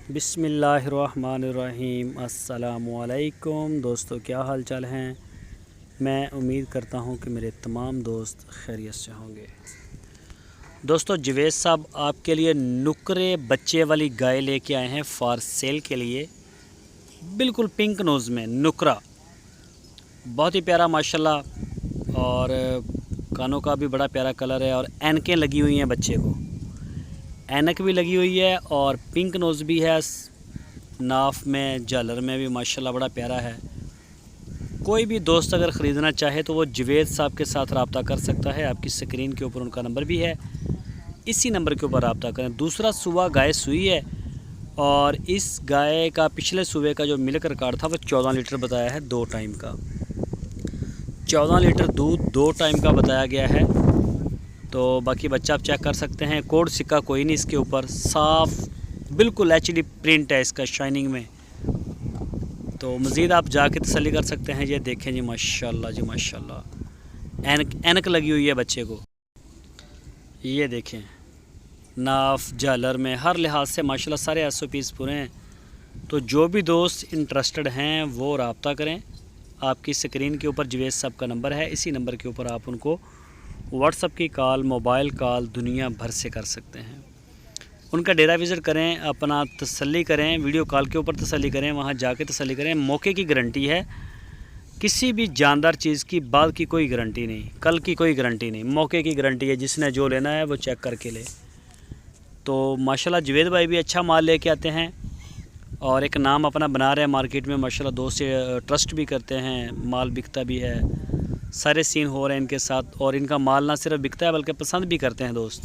बिस्मिल्लाहिर्रहमानिर्रहीम। अस्सलामुअलैकुम दोस्तों, क्या हाल चाल हैं। मैं उम्मीद करता हूं कि मेरे तमाम दोस्त खैरियत से होंगे। दोस्तों, जवेद साहब आपके लिए नुकरे बच्चे वाली गाय लेके आए हैं फॉर सेल के लिए। बिल्कुल पिंक नोज़ में नुकरा, बहुत ही प्यारा माशाल्लाह, और कानों का भी बड़ा प्यारा कलर है और ऐनकें लगी हुई हैं बच्चे को। ऐनक भी लगी हुई है और पिंक नोज़ भी है, नाफ में झालर में भी माशाल्लाह बड़ा प्यारा है। कोई भी दोस्त अगर ख़रीदना चाहे तो वो जवेद साहब के साथ रब्ता कर सकता है। आपकी स्क्रीन के ऊपर उनका नंबर भी है, इसी नंबर के ऊपर रब्ता करें। दूसरा सुबह गाय सुई है और इस गाय का पिछले सुबह का जो मिल्क रिकॉर्ड था वो 14 लीटर बताया है, 2 टाइम का। 14 लीटर दूध 2 टाइम का बताया गया है। तो बाकी बच्चा आप चेक कर सकते हैं, कोड सिक्का कोई नहीं इसके ऊपर, साफ़ बिल्कुल एचडी प्रिंट है इसका शाइनिंग में। तो मज़ीद आप जाके तसल्ली कर सकते हैं। ये देखें जी माशाल्लाह, जी माशाल्लाह, ऐनक लगी हुई है बच्चे को। ये देखें, नाफ झालर में हर लिहाज से माशाल्लाह सारे SOPs पूरे हैं। तो जो भी दोस्त इंटरेस्टेड हैं वो रब्ता करें। आपकी स्क्रीन के ऊपर जवेद साहब का नंबर है, इसी नंबर के ऊपर आप उनको व्हाट्सअप की कॉल, मोबाइल कॉल दुनिया भर से कर सकते हैं। उनका डेरा विज़िट करें, अपना तसल्ली करें, वीडियो कॉल के ऊपर तसल्ली करें, वहाँ जाके तसल्ली करें। मौके की गारंटी है, किसी भी जानदार चीज़ की बाद की कोई गारंटी नहीं, कल की कोई गारंटी नहीं, मौके की गारंटी है। जिसने जो लेना है वो चेक करके ले। तो माशाल्लाह जवेद भाई भी अच्छा माल लेके आते हैं और एक नाम अपना बना रहे हैं मार्केट में माशाल्लाह। दोस्त से ट्रस्ट भी करते हैं, माल बिकता भी है, सारे सीन हो रहे हैं इनके साथ। और इनका माल ना सिर्फ बिकता है बल्कि पसंद भी करते हैं दोस्त।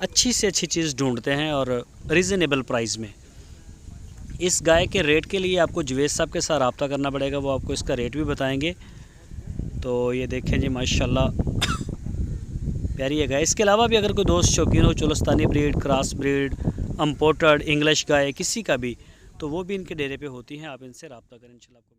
अच्छी से अच्छी चीज़ ढूंढते हैं और रीज़नेबल प्राइस में। इस गाय के रेट के लिए आपको जवेद साहब के साथ रब्ता करना पड़ेगा, वो आपको इसका रेट भी बताएंगे। तो ये देखें जी माशाल्लाह प्यारी है गाय। इसके अलावा भी अगर कोई दोस्त शौकीन हो Cholistani breed, cross breed, imported English गाय किसी का भी, तो वो भी इनके डेरे पे होती हैं। आप इनसे रब्ता करें इंशाल्लाह।